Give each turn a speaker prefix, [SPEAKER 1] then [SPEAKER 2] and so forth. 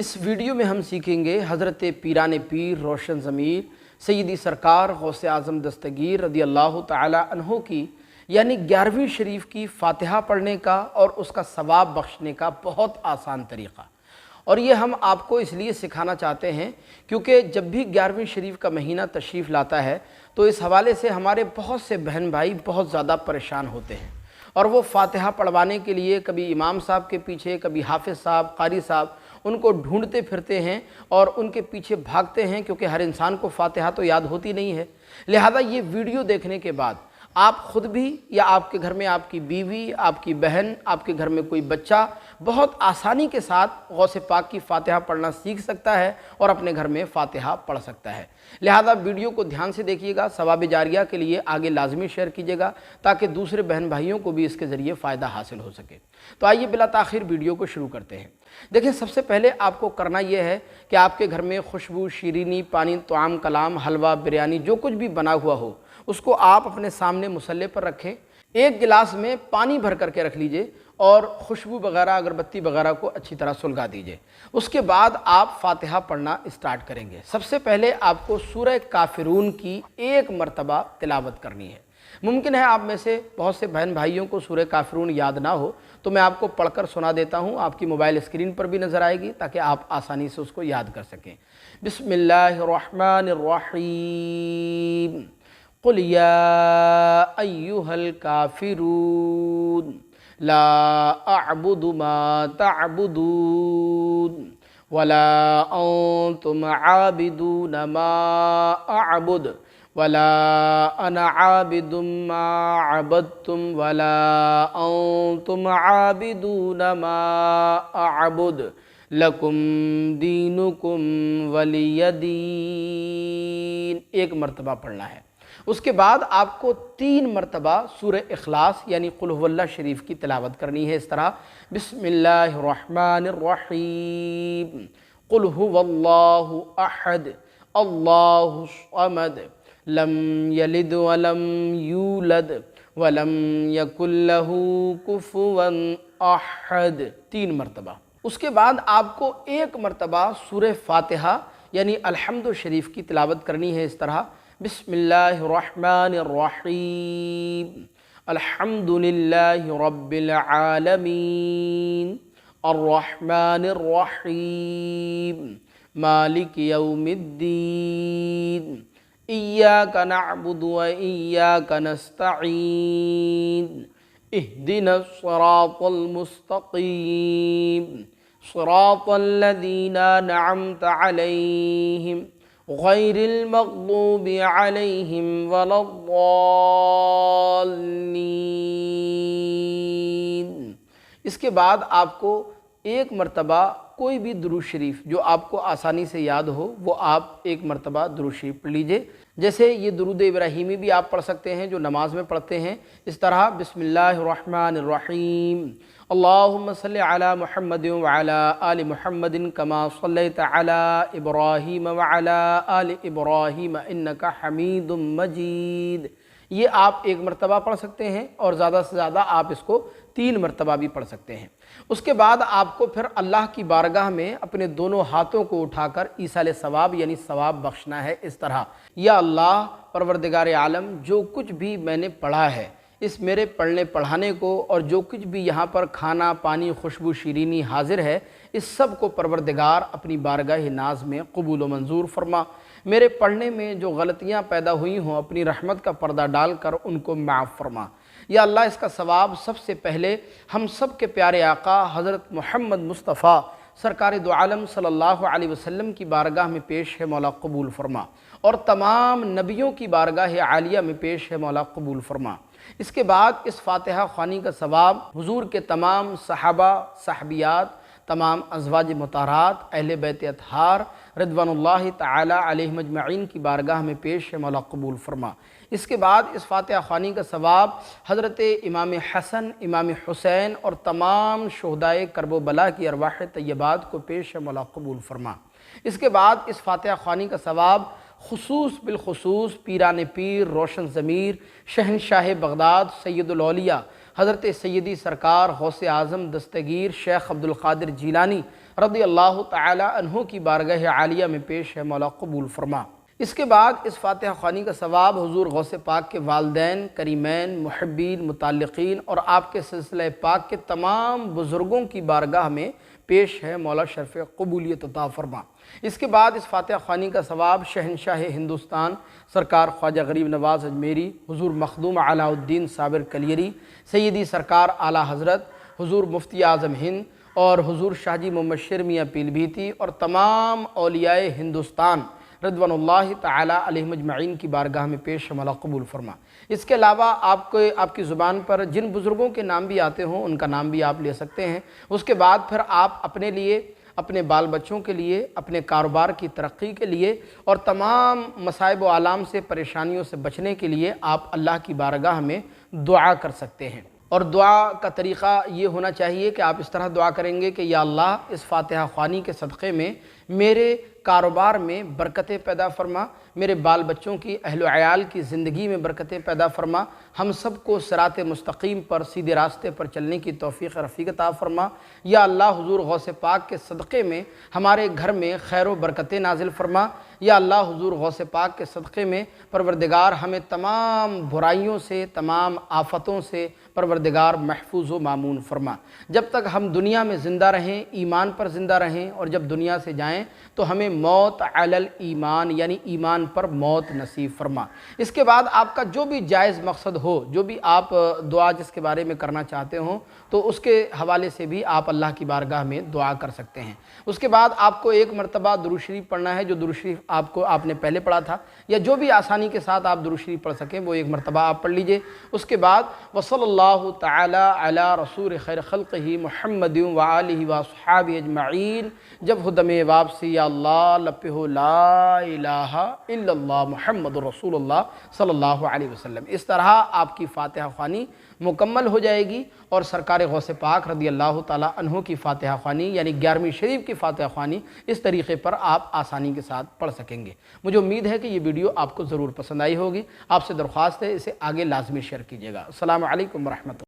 [SPEAKER 1] اس video میں ہم سیکھیں گے حضرت پیران پیر روشن ضمیر سیدی سرکار غوث اعظم دستگیر رضی اللہ تعالی عنہ کی یعنی 11ویں شریف کی فاتحہ پڑھنے کا اور اس کا ثواب بخشنے کا بہت آسان طریقہ۔ اور یہ ہم آپ کو اس لیے سکھانا چاہتے ہیں کیونکہ جب بھی 11ویں شریف کا مہینہ تشریف لاتا ہے تو اس حوالے سے ہمارے بہت سے بہن بھائی بہت زیادہ پریشان ہوتے ہیں، اور وہ فاتحہ پڑھوانے کے لیے کبھی امام صاحب کے پیچھے، کبھی حافظ صاحب، قاری صاحب ان کو ڈھونڈتے پھرتے ہیں اور ان کے پیچھے بھاگتے ہیں، کیونکہ ہر انسان کو فاتحہ تو یاد ہوتی نہیں ہے۔ لہذا یہ ویڈیو دیکھنے کے بعد آپ خود بھی یا آپ کے گھر میں آپ کی بیوی، آپ کی بہن، آپ کے گھر میں کوئی بچہ بہت آسانی کے ساتھ غوث پاک کی فاتحہ پڑھنا سیکھ سکتا ہے اور اپنے گھر میں فاتحہ پڑھ سکتا ہے۔ لہذا ویڈیو کو دھیان سے دیکھیے گا، ثواب جاریہ کے لیے آگے لازمی شیئر کیجیے گا تاکہ دوسرے بہن بھائیوں کو بھی اس کے ذریعے فائدہ حاصل ہو سکے۔ تو آئیے بلا تاخیر ویڈیو کو شروع کرتے ہیں۔ دیکھیں، سب سے پہلے آپ کو کرنا یہ ہے کہ آپ کے گھر میں خوشبو، شیرینی، پانی، طعام کلام، حلوہ، بریانی جو کچھ بھی بنا ہوا ہو اس کو آپ اپنے سامنے مصلی پر رکھیں۔ ایک گلاس میں پانی بھر کر کے رکھ لیجئے اور خوشبو وغیرہ، اگربتی وغیرہ کو اچھی طرح سلگا دیجئے۔ اس کے بعد آپ فاتحہ پڑھنا اسٹارٹ کریں گے۔ سب سے پہلے آپ کو سورہ کافرون کی 1 مرتبہ تلاوت کرنی ہے۔ ممکن ہے آپ میں سے بہت سے بہن بھائیوں کو سورہ کافرون یاد نہ ہو، تو میں آپ کو پڑھ کر سنا دیتا ہوں، آپ کی موبائل اسکرین پر بھی نظر آئے گی تاکہ آپ آسانی سے اس کو یاد کر سکیں۔ بسم اللہ الرحمن الرحیم، قل یا ایہا الکافرون لا اعبد ما تعبدون ولا انتم عابدون ما اعبد ولا انا عابد ما عبدتم ولا انتم عابدون ما اعبد لکم دینکم ولی دین۔ 1 مرتبہ پڑھنا ہے۔ اس کے بعد آپ کو 3 مرتبہ سورہ اخلاص یعنی قل هو اللہ شریف کی تلاوت کرنی ہے، اس طرح بسم اللہ الرحمن الرحیم، قل هو اللہ احد اللہ الصمد لم یلد ولم یولد ولم یکن له کفوا احد۔ 3 مرتبہ۔ اس کے بعد آپ کو 1 مرتبہ سورہ فاتحہ یعنی الحمد شریف کی تلاوت کرنی ہے، اس طرح بسم اللہ الرحمن الرحیم، الحمد للہ رب العالمین، الرحمن الرحیم، مالک یوم الدین، ایاک نعبد و ایاک نستعین، اہدنا الصراط المستقیم، صراط الذین انعمت علیہم غیر المغضوب علیہم ولا الضالین۔ اس کے بعد آپ کو 1 مرتبہ کوئی بھی درود شریف جو آپ کو آسانی سے یاد ہو وہ آپ 1 مرتبہ درود شریف پڑھ لیجئے۔ جیسے یہ درود ابراہیمی بھی آپ پڑھ سکتے ہیں جو نماز میں پڑھتے ہیں، اس طرح بسم اللہ الرحمن الرحیم، اللہم صلی علی محمد وعلی آل محمد کما صلیت علی ابراہیم وعلی آل ابراہیم انک حمید مجید۔ یہ آپ 1 مرتبہ پڑھ سکتے ہیں اور زیادہ سے زیادہ آپ اس کو 3 مرتبہ بھی پڑھ سکتے ہیں۔ اس کے بعد آپ کو پھر اللہ کی بارگاہ میں اپنے دونوں ہاتھوں کو اٹھا کر ایصال ثواب یعنی ثواب بخشنا ہے، اس طرح یا اللہ پروردگار عالم، جو کچھ بھی میں نے پڑھا ہے اس میرے پڑھنے پڑھانے کو اور جو کچھ بھی یہاں پر کھانا پانی خوشبو شیرینی حاضر ہے اس سب کو پروردگار اپنی بارگاہ ناز میں قبول و منظور فرما۔ میرے پڑھنے میں جو غلطیاں پیدا ہوئی ہوں اپنی رحمت کا پردہ ڈال کر ان کو معاف فرما۔ یا اللہ اس کا ثواب سب سے پہلے ہم سب کے پیارے آقا حضرت محمد مصطفیٰ سرکار دو عالم صلی اللہ علیہ وسلم کی بارگاہ میں پیش ہے، مولا قبول فرما، اور تمام نبیوں کی بارگاہ عالیہ میں پیش ہے، مولا قبول فرما۔ اس کے بعد اس فاتحہ خوانی کا ثواب حضور کے تمام صحابہ، صحابیات، تمام ازواج مطہرات، اہل بیت اطہار رضوان اللہ تعالی علیہم اجمعین کی بارگاہ میں پیش ہے، مولا قبول فرما۔ اس کے بعد اس فاتحہ خوانی کا ثواب حضرت امام حسن، امام حسین اور تمام شہدائے کرب و بلا کی ارواح طیبات کو پیش ہے، مولا قبول فرما۔ اس کے بعد اس فاتحہ خوانی کا ثواب خصوص بالخصوص پیران پیر روشن ضمیر شہنشاہ بغداد سید الاولیاء حضرت سیدی سرکار غوث اعظم دستگیر شیخ عبدالقادر جیلانی رضی اللہ تعالی عنہ کی بارگاہ عالیہ میں پیش ہے، مولا قبول فرما۔ اس کے بعد اس فاتحہ خوانی کا ثواب حضور غوث پاک کے والدین کریمین، محبین، متعلقین اور آپ کے سلسلہ پاک کے تمام بزرگوں کی بارگاہ میں پیش ہے، مولا شرف قبولیت عطا فرما۔ اس کے بعد اس فاتحہ خوانی کا ثواب شہنشاہ ہندوستان سرکار خواجہ غریب نواز اجمیری، حضور مخدوم علاء الدین صابر کلیری، سیدی سرکار اعلیٰ حضرت حضور مفتی اعظم ہند اور حضور شاہ جی محمد شیر میاں پیلبھیتی اور تمام اولیاء ہندوستان رضوان اللہ تعالی علیہم اجمعین کی بارگاہ میں پیش مولا قبول فرما۔ اس کے علاوہ آپ کی زبان پر جن بزرگوں کے نام بھی آتے ہوں ان کا نام بھی آپ لے سکتے ہیں۔ اس کے بعد پھر آپ اپنے لیے، اپنے بال بچوں کے لیے، اپنے کاروبار کی ترقی کے لیے اور تمام مصائب و آلام سے، پریشانیوں سے بچنے کے لیے آپ اللہ کی بارگاہ میں دعا کر سکتے ہیں۔ اور دعا کا طریقہ یہ ہونا چاہیے کہ آپ اس طرح دعا کریں گے کہ یا اللہ اس فاتحہ خوانی کے صدقے میں میرے کاروبار میں برکتیں پیدا فرما، میرے بال بچوں کی، اہل و عیال کی زندگی میں برکتیں پیدا فرما، ہم سب کو صراط مستقیم پر، سیدھے راستے پر چلنے کی توفیق رفیق عطا فرما۔ یا اللہ حضور غوث پاک کے صدقے میں ہمارے گھر میں خیر و برکتیں نازل فرما۔ یا اللہ حضور غوث پاک کے صدقے میں پروردگار ہمیں تمام برائیوں سے، تمام آفتوں سے پروردگار محفوظ و مامون فرما۔ جب تک ہم دنیا میں زندہ رہیں، ایمان پر زندہ رہیں، اور جب دنیا سے جائیں تو ہمیں موت علی الایمان یعنی ایمان پر موت نصیب فرما۔ اس کے بعد آپ کا جو بھی جائز مقصد ہو، جو بھی آپ دعا جس کے بارے میں کرنا چاہتے ہوں تو اس کے حوالے سے بھی آپ اللہ کی بارگاہ میں دعا کر سکتے ہیں۔ اس کے بعد آپ کو ایک مرتبہ درود شریف پڑھنا ہے، جو درود شریف آپ نے پہلے پڑھا تھا، یا جو بھی آسانی کے ساتھ آپ درود شریف پڑھ سکیں وہ ایک مرتبہ آپ پڑھ لیجئے۔ اس کے بعد وصلی اللہ تعالی علی رسول خیر خلقہ محمد وآلہ واصحابہ اجمعین، جب خدم واپسی یا اللہ لپہ لا الہ الا اللہ محمد رسول اللہ صلی اللہ علیہ وسلم۔ اس طرح آپ کی فاتحہ خوانی مکمل ہو جائے گی اور سرکار غوث پاک رضی اللہ تعالی عنہ کی فاتحہ خوانی یعنی 11ویں شریف کی فاتحہ خوانی اس طریقے پر آپ آسانی کے ساتھ پڑھ سکیں گے۔ مجھے امید ہے کہ یہ ویڈیو آپ کو ضرور پسند آئی ہوگی۔ آپ سے درخواست ہے اسے آگے لازمی شیئر کیجیے گا۔ السلام علیکم ورحمۃ اللہ۔